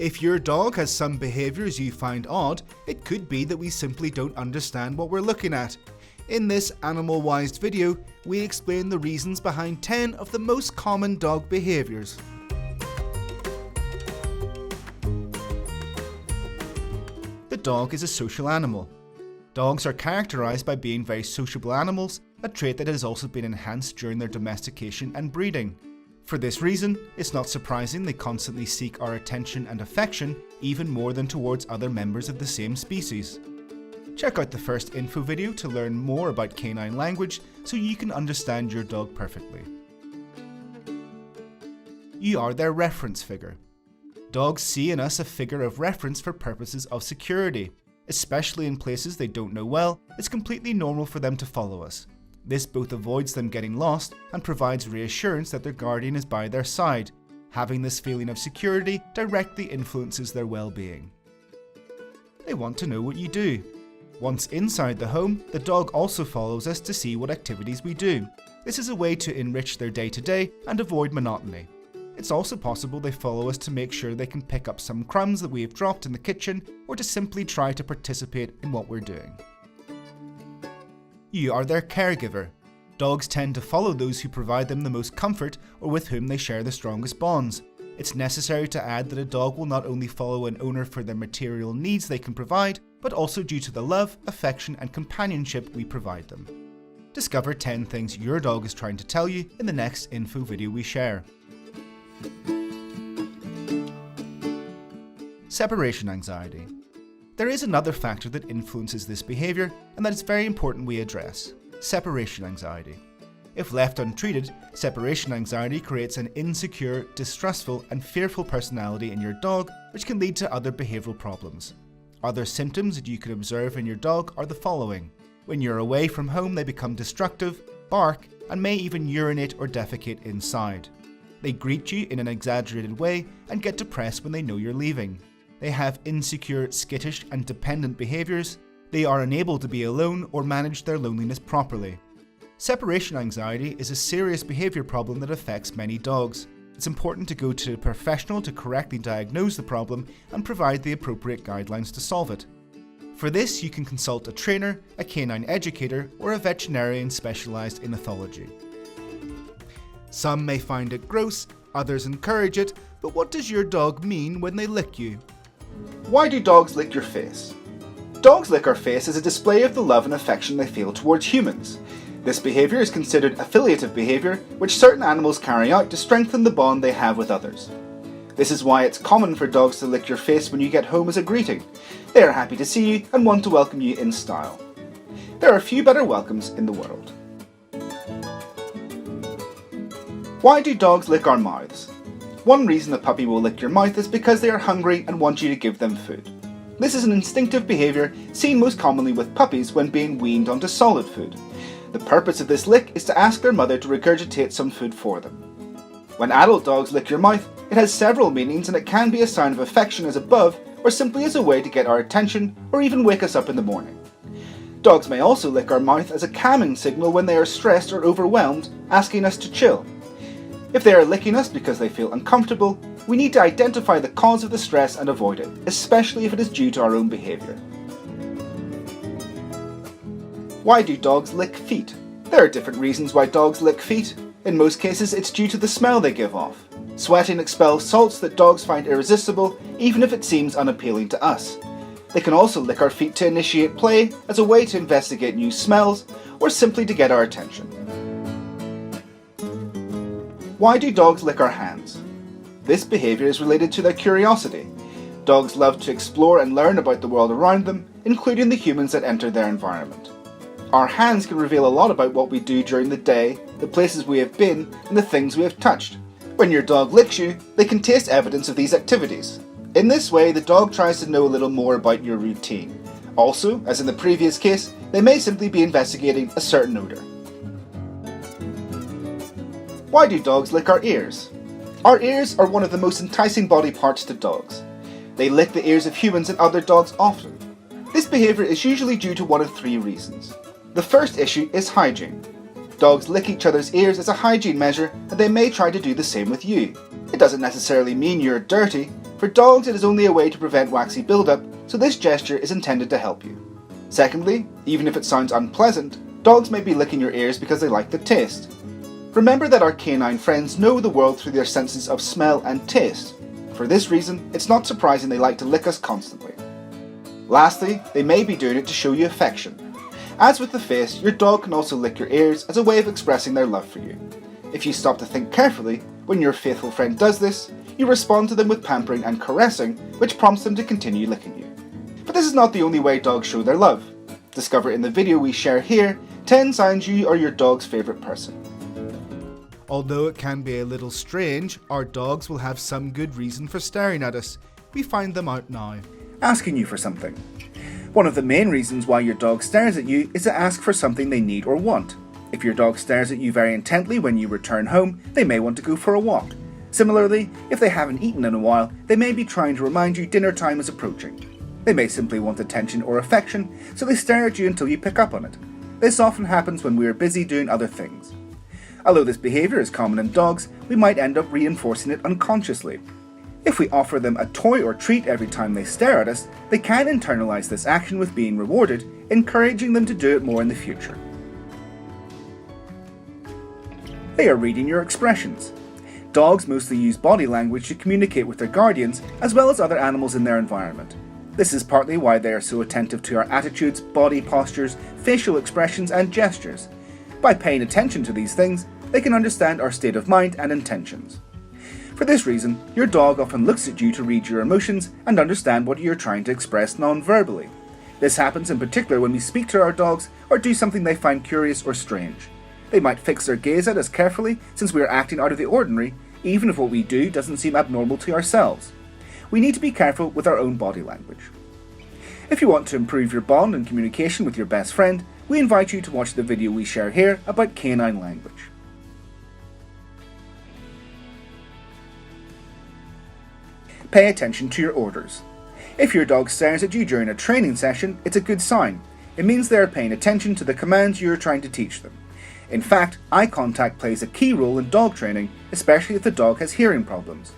If your dog has some behaviours you find odd, it could be that we simply don't understand what we're looking at. In this AnimalWised video, we explain the reasons behind 10 of the most common dog behaviours. The dog is a social animal. Dogs are characterised by being very sociable animals, a trait that has also been enhanced during their domestication and breeding. For this reason, it's not surprising they constantly seek our attention and affection, even more than towards other members of the same species. Check out the first info video to learn more about canine language so you can understand your dog perfectly. You are their reference figure. Dogs see in us a figure of reference for purposes of security. Especially in places they don't know well, it's completely normal for them to follow us. This both avoids them getting lost and provides reassurance that their guardian is by their side. Having this feeling of security directly influences their well-being. They want to know what you do. Once inside the home, the dog also follows us to see what activities we do. This is a way to enrich their day-to-day and avoid monotony. It's also possible they follow us to make sure they can pick up some crumbs that we have dropped in the kitchen, or to simply try to participate in what we're doing. You are their caregiver. Dogs tend to follow those who provide them the most comfort or with whom they share the strongest bonds. It's necessary to add that a dog will not only follow an owner for the material needs they can provide, but also due to the love, affection and companionship we provide them. Discover 10 things your dog is trying to tell you in the next info video we share. Separation anxiety. There is another factor that influences this behaviour, and that it's very important we address: separation anxiety. If left untreated, separation anxiety creates an insecure, distrustful and fearful personality in your dog, which can lead to other behavioural problems. Other symptoms that you could observe in your dog are the following. When you're away from home, they become destructive, bark, and may even urinate or defecate inside. They greet you in an exaggerated way and get depressed when they know you're leaving. They have insecure, skittish and dependent behaviours. They are unable to be alone or manage their loneliness properly. Separation anxiety is a serious behaviour problem that affects many dogs. It's important to go to a professional to correctly diagnose the problem and provide the appropriate guidelines to solve it. For this, you can consult a trainer, a canine educator, or a veterinarian specialised in ethology. Some may find it gross, others encourage it, but what does your dog mean when they lick you? Why do dogs lick your face? Dogs lick our face as a display of the love and affection they feel towards humans. This behaviour is considered affiliative behaviour, which certain animals carry out to strengthen the bond they have with others. This is why it's common for dogs to lick your face when you get home as a greeting. They are happy to see you and want to welcome you in style. There are few better welcomes in the world. Why do dogs lick our mouths? One reason a puppy will lick your mouth is because they are hungry and want you to give them food. This is an instinctive behaviour seen most commonly with puppies when being weaned onto solid food. The purpose of this lick is to ask their mother to regurgitate some food for them. When adult dogs lick your mouth, it has several meanings, and it can be a sign of affection as above, or simply as a way to get our attention or even wake us up in the morning. Dogs may also lick our mouth as a calming signal when they are stressed or overwhelmed, asking us to chill. If they are licking us because they feel uncomfortable, we need to identify the cause of the stress and avoid it, especially if it is due to our own behaviour. Why do dogs lick feet? There are different reasons why dogs lick feet. In most cases, it's due to the smell they give off. Sweating expels salts that dogs find irresistible, even if it seems unappealing to us. They can also lick our feet to initiate play, as a way to investigate new smells, or simply to get our attention. Why do dogs lick our hands? This behaviour is related to their curiosity. Dogs love to explore and learn about the world around them, including the humans that enter their environment. Our hands can reveal a lot about what we do during the day, the places we have been, and the things we have touched. When your dog licks you, they can taste evidence of these activities. In this way, the dog tries to know a little more about your routine. Also, as in the previous case, they may simply be investigating a certain odour. Why do dogs lick our ears? Our ears are one of the most enticing body parts to dogs. They lick the ears of humans and other dogs often. This behaviour is usually due to one of three reasons. The first issue is hygiene. Dogs lick each other's ears as a hygiene measure, and they may try to do the same with you. It doesn't necessarily mean you're dirty, For dogs, it is only a way to prevent waxy buildup, so this gesture is intended to help you. Secondly, even if it sounds unpleasant, dogs may be licking your ears because they like the taste. Remember that our canine friends know the world through their senses of smell and taste. For this reason, it's not surprising they like to lick us constantly. Lastly, they may be doing it to show you affection. As with the face, your dog can also lick your ears as a way of expressing their love for you. If you stop to think carefully, when your faithful friend does this, you respond to them with pampering and caressing, which prompts them to continue licking you. But this is not the only way dogs show their love. Discover in the video we share here 10 signs you are your dog's favourite person. Although it can be a little strange, our dogs will have some good reason for staring at us. We find them out now. Asking you for something. One of the main reasons why your dog stares at you is to ask for something they need or want. If your dog stares at you very intently when you return home, they may want to go for a walk. Similarly, if they haven't eaten in a while, they may be trying to remind you dinner time is approaching. They may simply want attention or affection, so they stare at you until you pick up on it. This often happens when we are busy doing other things. Although this behaviour is common in dogs, we might end up reinforcing it unconsciously. If we offer them a toy or treat every time they stare at us, they can internalise this action with being rewarded, encouraging them to do it more in the future. They are reading your expressions. Dogs mostly use body language to communicate with their guardians, as well as other animals in their environment. This is partly why they are so attentive to our attitudes, body postures, facial expressions and gestures. By paying attention to these things, they can understand our state of mind and intentions. For this reason, your dog often looks at you to read your emotions and understand what you're trying to express non-verbally. This happens in particular when we speak to our dogs or do something they find curious or strange. They might fix their gaze at us carefully since we are acting out of the ordinary, even if what we do doesn't seem abnormal to ourselves. We need to be careful with our own body language. If you want to improve your bond and communication with your best friend, we invite you to watch the video we share here about canine language. Pay attention to your orders. If your dog stares at you during a training session, it's a good sign. It means they are paying attention to the commands you are trying to teach them. In fact, eye contact plays a key role in dog training, especially if the dog has hearing problems.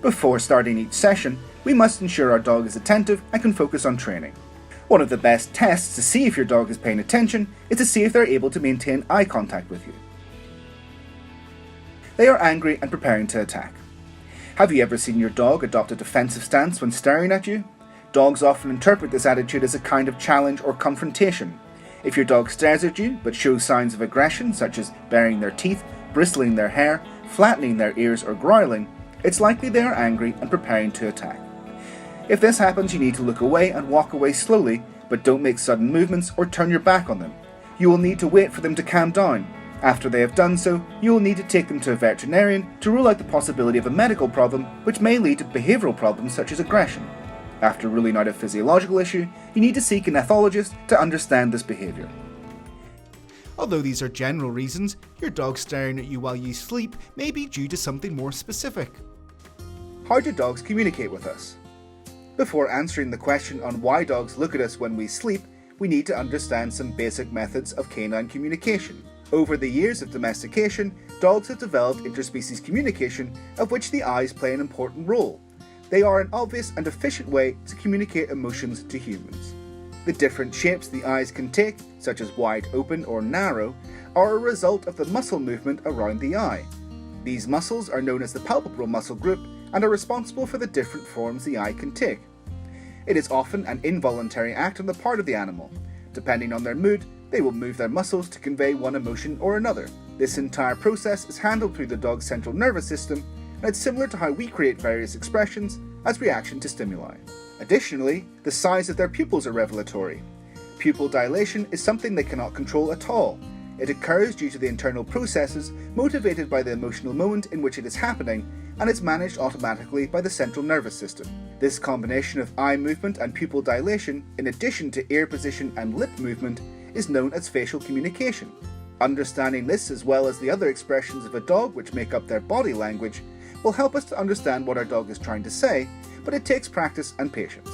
Before starting each session, we must ensure our dog is attentive and can focus on training. One of the best tests to see if your dog is paying attention is to see if they're able to maintain eye contact with you. They are angry and preparing to attack. Have you ever seen your dog adopt a defensive stance when staring at you? Dogs often interpret this attitude as a kind of challenge or confrontation. If your dog stares at you but shows signs of aggression such as baring their teeth, bristling their hair, flattening their ears or growling, it's likely they are angry and preparing to attack. If this happens, you need to look away and walk away slowly, but don't make sudden movements or turn your back on them. You will need to wait for them to calm down. After they have done so, you will need to take them to a veterinarian to rule out the possibility of a medical problem which may lead to behavioural problems such as aggression. After ruling out a physiological issue, you need to seek an ethologist to understand this behaviour. Although these are general reasons, your dog staring at you while you sleep may be due to something more specific. How do dogs communicate with us? Before answering the question on why dogs look at us when we sleep, we need to understand some basic methods of canine communication. Over the years of domestication, dogs have developed interspecies communication, of which the eyes play an important role. They are an obvious and efficient way to communicate emotions to humans. The different shapes the eyes can take, such as wide open or narrow, are a result of the muscle movement around the eye. These muscles are known as the palpebral muscle group and are responsible for the different forms the eye can take. It is often an involuntary act on the part of the animal. Depending on their mood, they will move their muscles to convey one emotion or another. This entire process is handled through the dog's central nervous system, and it's similar to how we create various expressions as reaction to stimuli. Additionally, the size of their pupils are revelatory. Pupil dilation is something they cannot control at all. It occurs due to the internal processes motivated by the emotional moment in which it is happening, and it's managed automatically by the central nervous system. This combination of eye movement and pupil dilation, in addition to ear position and lip movement, is known as facial communication. Understanding this, as well as the other expressions of a dog which make up their body language, will help us to understand what our dog is trying to say, but it takes practice and patience.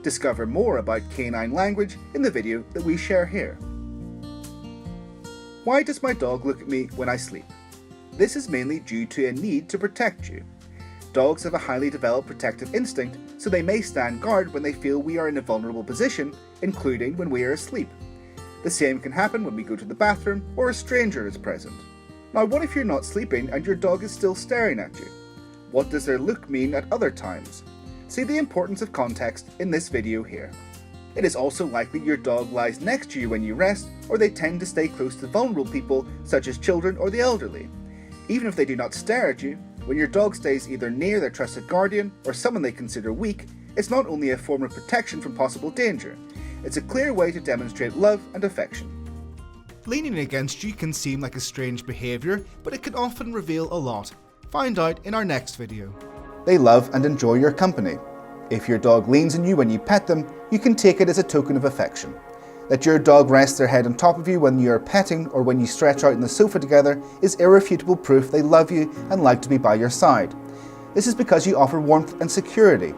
Discover more about canine language in the video that we share here. Why does my dog look at me when I sleep? This is mainly due to a need to protect you. Dogs have a highly developed protective instinct, so they may stand guard when they feel we are in a vulnerable position, including when we are asleep. The same can happen when we go to the bathroom or a stranger is present. Now, what if you're not sleeping and your dog is still staring at you? What does their look mean at other times? See the importance of context in this video here. It is also likely your dog lies next to you when you rest, or they tend to stay close to vulnerable people such as children or the elderly. Even if they do not stare at you, when your dog stays either near their trusted guardian or someone they consider weak, it's not only a form of protection from possible danger, it's a clear way to demonstrate love and affection. Leaning against you can seem like a strange behaviour, but it can often reveal a lot. Find out in our next video. They love and enjoy your company. If your dog leans on you when you pet them, you can take it as a token of affection. That your dog rests their head on top of you when you are petting or when you stretch out on the sofa together is irrefutable proof they love you and like to be by your side. This is because you offer warmth and security.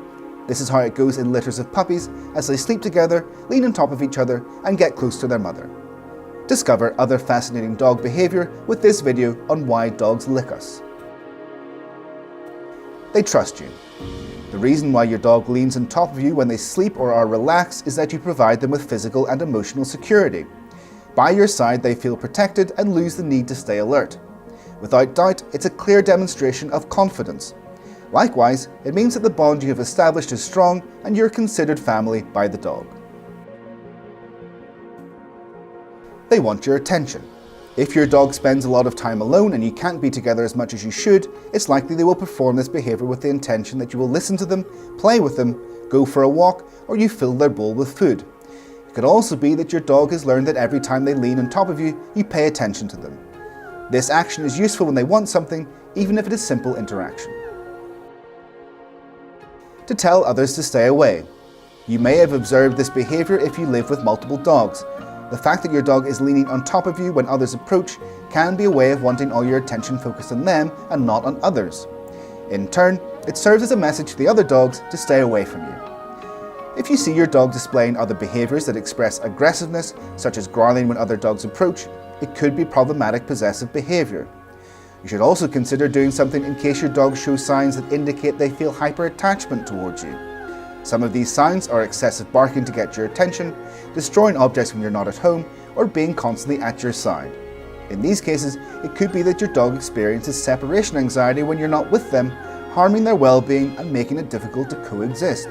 This is how it goes in litters of puppies as they sleep together, lean on top of each other, and get close to their mother. Discover other fascinating dog behaviour with this video on why dogs lick us. They trust you. The reason why your dog leans on top of you when they sleep or are relaxed is that you provide them with physical and emotional security. By your side, they feel protected and lose the need to stay alert. Without doubt, it's a clear demonstration of confidence. Likewise, it means that the bond you have established is strong and you're considered family by the dog. They want your attention. If your dog spends a lot of time alone and you can't be together as much as you should, it's likely they will perform this behaviour with the intention that you will listen to them, play with them, go for a walk, or you fill their bowl with food. It could also be that your dog has learned that every time they lean on top of you, you pay attention to them. This action is useful when they want something, even if it is simple interaction. To tell others to stay away. You may have observed this behaviour if you live with multiple dogs. The fact that your dog is leaning on top of you when others approach can be a way of wanting all your attention focused on them and not on others. In turn, it serves as a message to the other dogs to stay away from you. If you see your dog displaying other behaviours that express aggressiveness, such as growling when other dogs approach, it could be problematic possessive behaviour. You should also consider doing something in case your dog shows signs that indicate they feel hyper-attachment towards you. Some of these signs are excessive barking to get your attention, destroying objects when you're not at home, or being constantly at your side. In these cases, it could be that your dog experiences separation anxiety when you're not with them, harming their well-being and making it difficult to coexist.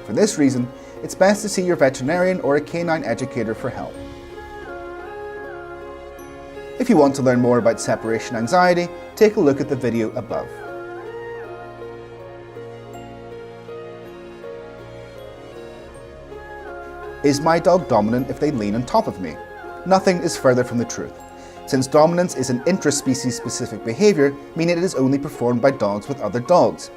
For this reason, it's best to see your veterinarian or a canine educator for help. If you want to learn more about separation anxiety, take a look at the video above. Is my dog dominant if they lean on top of me? Nothing is further from the truth, since dominance is an intraspecies specific behaviour, meaning it is only performed by dogs with other dogs.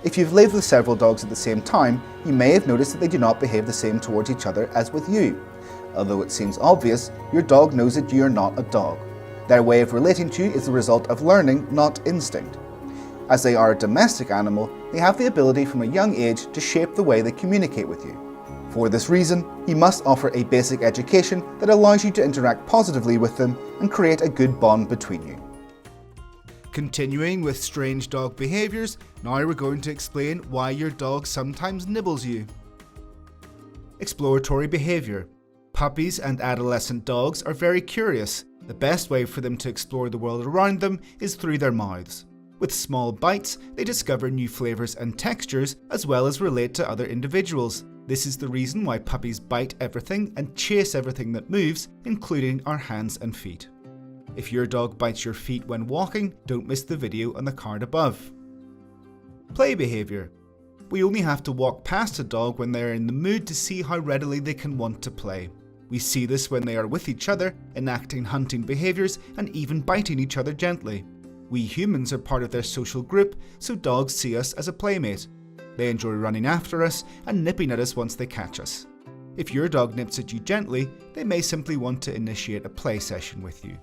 If you've lived with several dogs at the same time, you may have noticed that they do not behave the same towards each other as with you. Although it seems obvious, your dog knows that you are not a dog. Their way of relating to you is the result of learning, not instinct. As they are a domestic animal, they have the ability from a young age to shape the way they communicate with you. For this reason, you must offer a basic education that allows you to interact positively with them and create a good bond between you. Continuing with strange dog behaviours, now we're going to explain why your dog sometimes nibbles you. Exploratory behaviour. Puppies and adolescent dogs are very curious. The best way for them to explore the world around them is through their mouths. With small bites, they discover new flavours and textures, as well as relate to other individuals. This is the reason why puppies bite everything and chase everything that moves, including our hands and feet. If your dog bites your feet when walking, don't miss the video on the card above. Play behaviour. We only have to walk past a dog when they are in the mood to see how readily they can want to play. We see this when they are with each other, enacting hunting behaviours and even biting each other gently. We humans are part of their social group, so dogs see us as a playmate. They enjoy running after us and nipping at us once they catch us. If your dog nips at you gently, they may simply want to initiate a play session with you.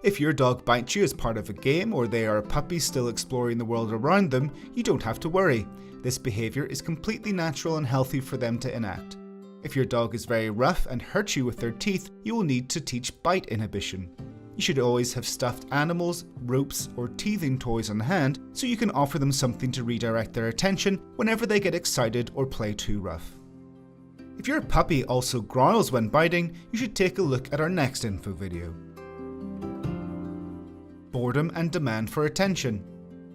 If your dog bites you as part of a game or they are a puppy still exploring the world around them, you don't have to worry. This behaviour is completely natural and healthy for them to enact. If your dog is very rough and hurts you with their teeth, you will need to teach bite inhibition. You should always have stuffed animals, ropes, or teething toys on hand so you can offer them something to redirect their attention whenever they get excited or play too rough. If your puppy also growls when biting, you should take a look at our next info video. Boredom and demand for attention.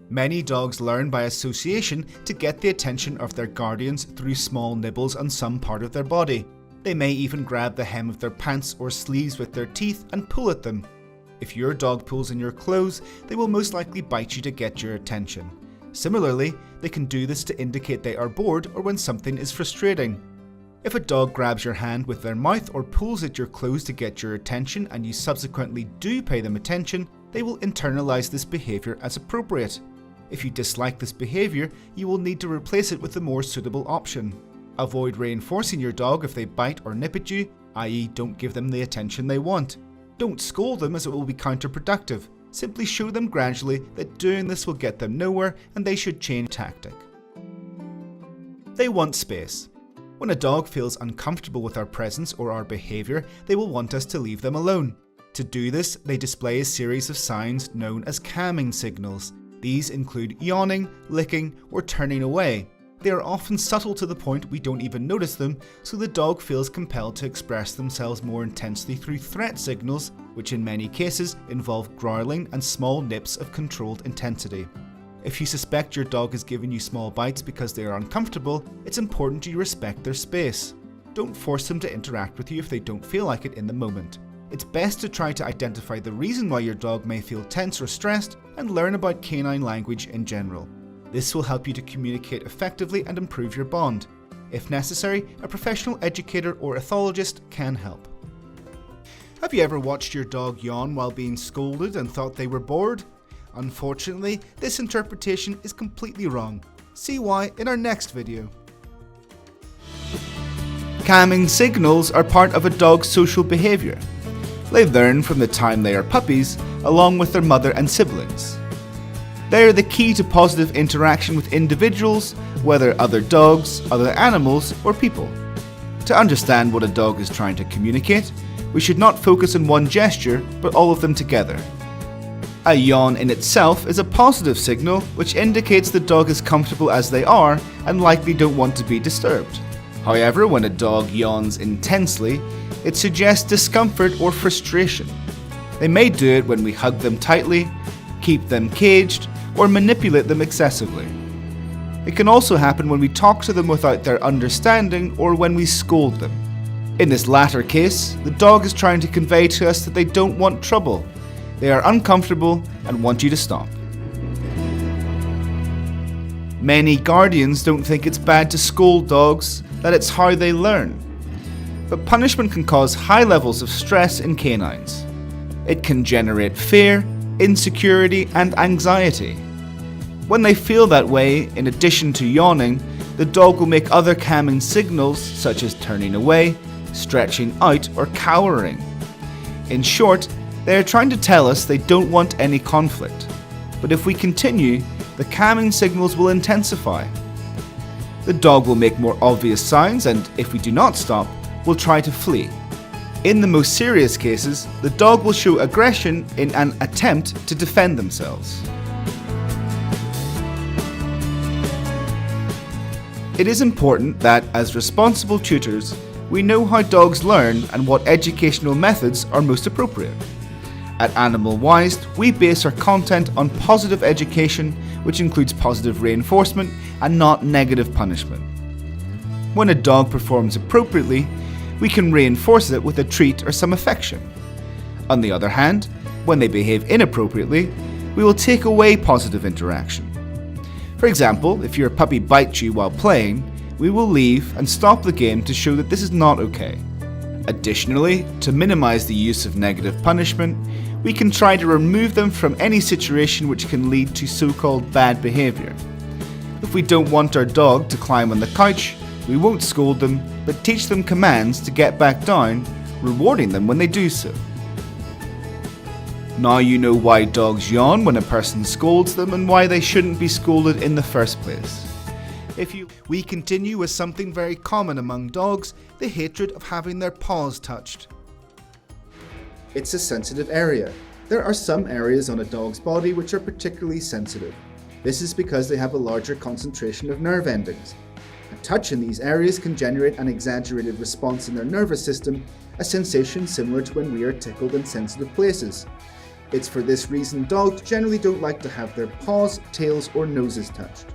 Many dogs learn by association to get the attention of their guardians through small nibbles on some part of their body. They may even grab the hem of their pants or sleeves with their teeth and pull at them. If your dog pulls in your clothes, they will most likely bite you to get your attention. Similarly, they can do this to indicate they are bored or when something is frustrating. If a dog grabs your hand with their mouth or pulls at your clothes to get your attention and you subsequently do pay them attention, they will internalize this behavior as appropriate. If you dislike this behavior, you will need to replace it with a more suitable option. Avoid reinforcing your dog if they bite or nip at you, i.e. don't give them the attention they want. Don't scold them as it will be counterproductive. Simply show them gradually that doing this will get them nowhere and they should change tactic. They want space. When a dog feels uncomfortable with our presence or our behavior, they will want us to leave them alone. To do this, they display a series of signs known as calming signals. These include yawning, licking, or turning away. They are often subtle to the point we don't even notice them, so the dog feels compelled to express themselves more intensely through threat signals, which in many cases involve growling and small nips of controlled intensity. If you suspect your dog is giving you small bites because they are uncomfortable, it's important you respect their space. Don't force them to interact with you if they don't feel like it in the moment. It's best to try to identify the reason why your dog may feel tense or stressed and learn about canine language in general. This will help you to communicate effectively and improve your bond. If necessary, a professional educator or ethologist can help. Have you ever watched your dog yawn while being scolded and thought they were bored? Unfortunately, this interpretation is completely wrong. See why in our next video. Calming signals are part of a dog's social behavior. They learn from the time they are puppies, along with their mother and siblings. They are the key to positive interaction with individuals, whether other dogs, other animals, or people. To understand what a dog is trying to communicate, we should not focus on one gesture, but all of them together. A yawn in itself is a positive signal which indicates the dog is comfortable as they are and likely don't want to be disturbed. However, when a dog yawns intensely, it suggests discomfort or frustration. They may do it when we hug them tightly, keep them caged, or manipulate them excessively. It can also happen when we talk to them without their understanding or when we scold them. In this latter case, the dog is trying to convey to us that they don't want trouble. They are uncomfortable and want you to stop. Many guardians don't think it's bad to scold dogs, that it's how they learn. But punishment can cause high levels of stress in canines. It can generate fear, insecurity, and anxiety. When they feel that way, in addition to yawning, the dog will make other calming signals such as turning away, stretching out, or cowering. In short, they are trying to tell us they don't want any conflict. But if we continue, the calming signals will intensify. The dog will make more obvious signs and, if we do not stop, will try to flee. In the most serious cases, the dog will show aggression in an attempt to defend themselves. It is important that, as responsible tutors, we know how dogs learn and what educational methods are most appropriate. At AnimalWised, we base our content on positive education, which includes positive reinforcement and not negative punishment. When a dog performs appropriately, we can reinforce it with a treat or some affection. On the other hand, when they behave inappropriately, we will take away positive interaction. For example, if your puppy bites you while playing, we will leave and stop the game to show that this is not okay. Additionally, to minimize the use of negative punishment, we can try to remove them from any situation which can lead to so-called bad behavior. If we don't want our dog to climb on the couch, we won't scold them, but teach them commands to get back down, rewarding them when they do so. Now you know why dogs yawn when a person scolds them and why they shouldn't be scolded in the first place. We continue with something very common among dogs, the hatred of having their paws touched. It's a sensitive area. There are some areas on a dog's body which are particularly sensitive. This is because they have a larger concentration of nerve endings. A touch in these areas can generate an exaggerated response in their nervous system, a sensation similar to when we are tickled in sensitive places. It's for this reason dogs generally don't like to have their paws, tails, or noses touched.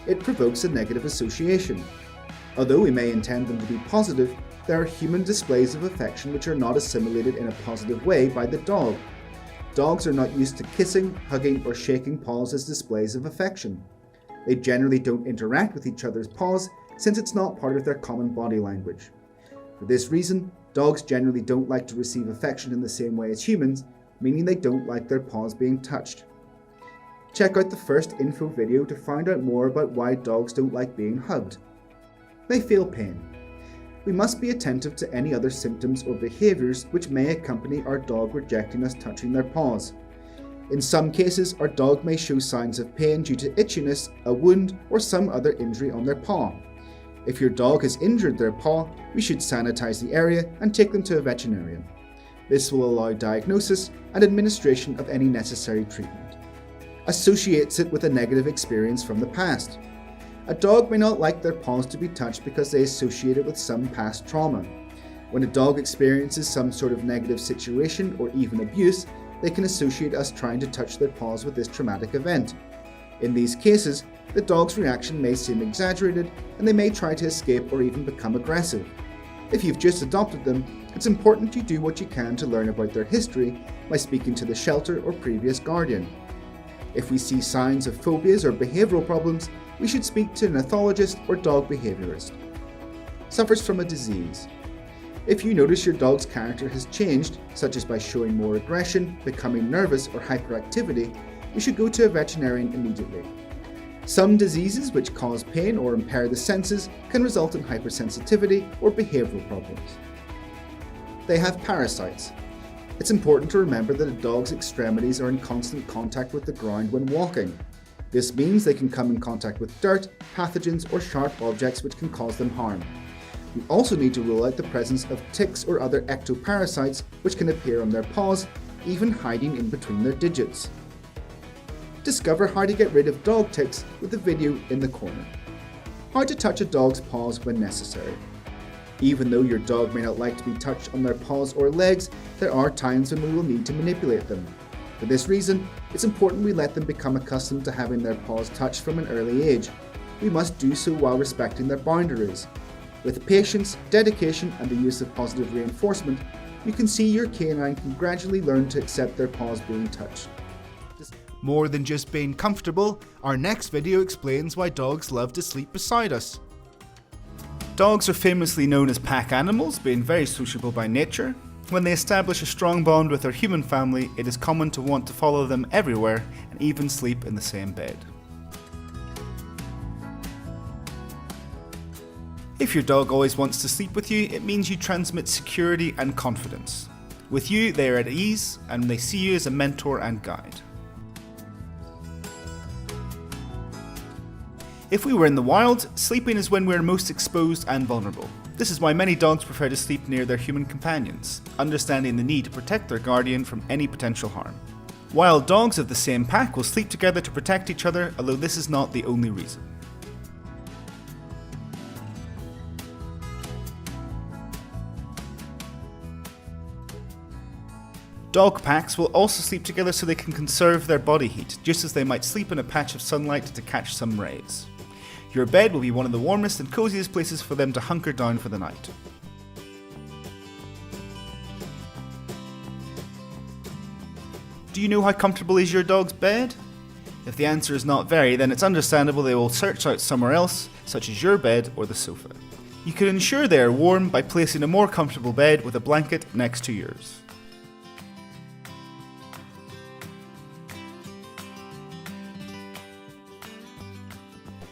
It provokes a negative association. Although we may intend them to be positive, there are human displays of affection which are not assimilated in a positive way by the dog. Dogs are not used to kissing, hugging, or shaking paws as displays of affection. They generally don't interact with each other's paws since it's not part of their common body language. For this reason, dogs generally don't like to receive affection in the same way as humans, meaning they don't like their paws being touched. Check out the first info video to find out more about why dogs don't like being hugged. They feel pain. We must be attentive to any other symptoms or behaviours which may accompany our dog rejecting us touching their paws. In some cases, our dog may show signs of pain due to itchiness, a wound, or some other injury on their paw. If your dog has injured their paw, we should sanitize the area and take them to a veterinarian. This will allow diagnosis and administration of any necessary treatment. Associates it with a negative experience from the past. A dog may not like their paws to be touched because they associate it with some past trauma. When a dog experiences some sort of negative situation or even abuse, they can associate us trying to touch their paws with this traumatic event. In these cases, the dog's reaction may seem exaggerated and they may try to escape or even become aggressive. If you've just adopted them, it's important you do what you can to learn about their history by speaking to the shelter or previous guardian. If we see signs of phobias or behavioural problems, we should speak to an ethologist or dog behaviourist. Suffers from a disease. If you notice your dog's character has changed, such as by showing more aggression, becoming nervous, or hyperactivity, you should go to a veterinarian immediately. Some diseases which cause pain or impair the senses can result in hypersensitivity or behavioural problems. They have parasites. It's important to remember that a dog's extremities are in constant contact with the ground when walking. This means they can come in contact with dirt, pathogens, or sharp objects which can cause them harm. We also need to rule out the presence of ticks or other ectoparasites which can appear on their paws, even hiding in between their digits. Discover how to get rid of dog ticks with the video in the corner. How to touch a dog's paws when necessary. Even though your dog may not like to be touched on their paws or legs, there are times when we will need to manipulate them. For this reason, it's important we let them become accustomed to having their paws touched from an early age. We must do so while respecting their boundaries. With patience, dedication, and the use of positive reinforcement, you can see your canine can gradually learn to accept their paws being touched. More than just being comfortable, our next video explains why dogs love to sleep beside us. Dogs are famously known as pack animals, being very sociable by nature. When they establish a strong bond with their human family, it is common to want to follow them everywhere and even sleep in the same bed. If your dog always wants to sleep with you, it means you transmit security and confidence. With you, they are at ease and they see you as a mentor and guide. If we were in the wild, sleeping is when we are most exposed and vulnerable. This is why many dogs prefer to sleep near their human companions, understanding the need to protect their guardian from any potential harm. Wild dogs of the same pack will sleep together to protect each other, although this is not the only reason. Dog packs will also sleep together so they can conserve their body heat, just as they might sleep in a patch of sunlight to catch some rays. Your bed will be one of the warmest and coziest places for them to hunker down for the night. Do you know how comfortable is your dog's bed? If the answer is not very, then it's understandable they will search out somewhere else, such as your bed or the sofa. You can ensure they are warm by placing a more comfortable bed with a blanket next to yours.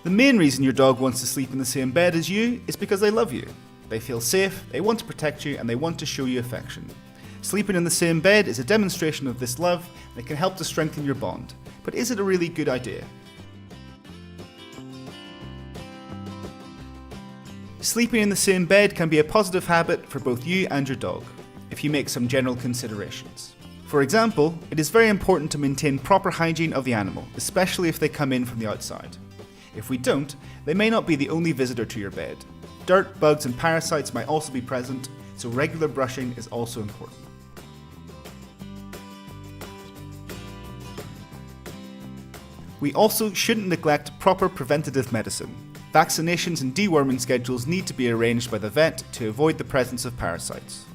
The main reason your dog wants to sleep in the same bed as you is because they love you. They feel safe, they want to protect you, and they want to show you affection. Sleeping in the same bed is a demonstration of this love and it can help to strengthen your bond. But is it a really good idea? Sleeping in the same bed can be a positive habit for both you and your dog, if you make some general considerations. For example, it is very important to maintain proper hygiene of the animal, especially if they come in from the outside. If we don't, they may not be the only visitor to your bed. Dirt, bugs and parasites might also be present, so regular brushing is also important. We also shouldn't neglect proper preventative medicine. Vaccinations and deworming schedules need to be arranged by the vet to avoid the presence of parasites.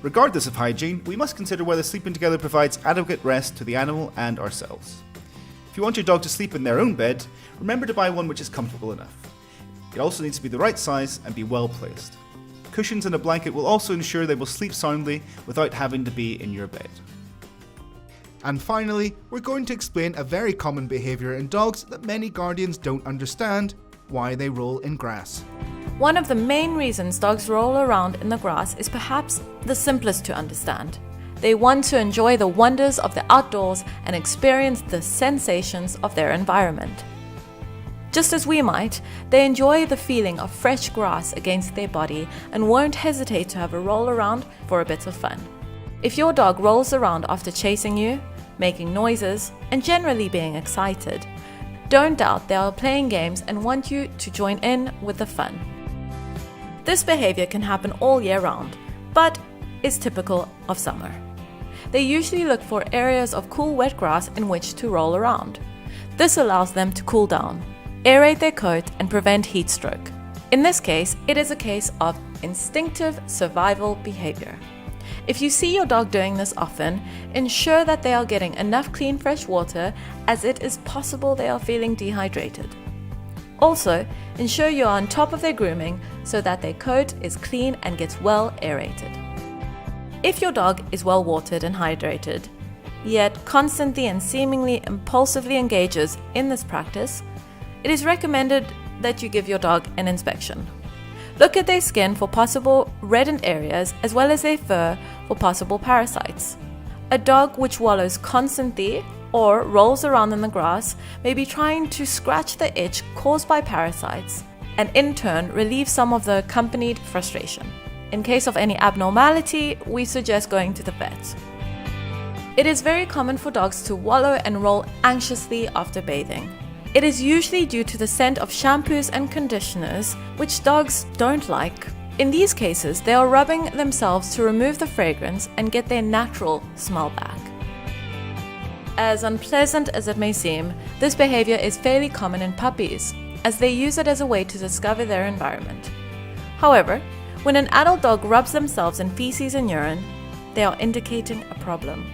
Regardless of hygiene, we must consider whether sleeping together provides adequate rest to the animal and ourselves. If you want your dog to sleep in their own bed, remember to buy one which is comfortable enough. It also needs to be the right size and be well placed. Cushions and a blanket will also ensure they will sleep soundly without having to be in your bed. And finally, we're going to explain a very common behaviour in dogs that many guardians don't understand: why they roll in grass. One of the main reasons dogs roll around in the grass is perhaps the simplest to understand. They want to enjoy the wonders of the outdoors and experience the sensations of their environment. Just as we might, they enjoy the feeling of fresh grass against their body and won't hesitate to have a roll around for a bit of fun. If your dog rolls around after chasing you, making noises, and generally being excited, don't doubt they are playing games and want you to join in with the fun. This behavior can happen all year round, but is typical of summer. They usually look for areas of cool wet grass in which to roll around. This allows them to cool down, aerate their coat and prevent heat stroke. In this case, it is a case of instinctive survival behavior. If you see your dog doing this often, ensure that they are getting enough clean fresh water, as it is possible they are feeling dehydrated. Also, ensure you are on top of their grooming so that their coat is clean and gets well aerated. If your dog is well watered and hydrated, yet constantly and seemingly impulsively engages in this practice, it is recommended that you give your dog an inspection. Look at their skin for possible reddened areas as well as their fur for possible parasites. A dog which wallows constantly or rolls around in the grass may be trying to scratch the itch caused by parasites and in turn relieve some of the accompanied frustration. In case of any abnormality, we suggest going to the vet. It is very common for dogs to wallow and roll anxiously after bathing. It is usually due to the scent of shampoos and conditioners, which dogs don't like. In these cases, they are rubbing themselves to remove the fragrance and get their natural smell back. As unpleasant as it may seem, this behavior is fairly common in puppies, as they use it as a way to discover their environment. However, when an adult dog rubs themselves in feces and urine, they are indicating a problem.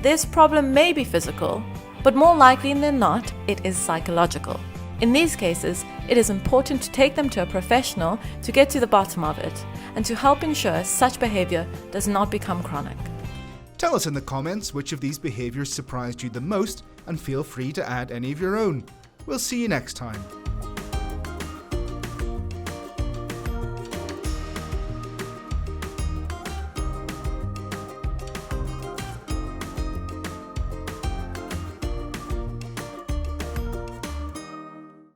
This problem may be physical, but more likely than not, it is psychological. In these cases, it is important to take them to a professional to get to the bottom of it and to help ensure such behavior does not become chronic. Tell us in the comments which of these behaviours surprised you the most, and feel free to add any of your own. We'll see you next time.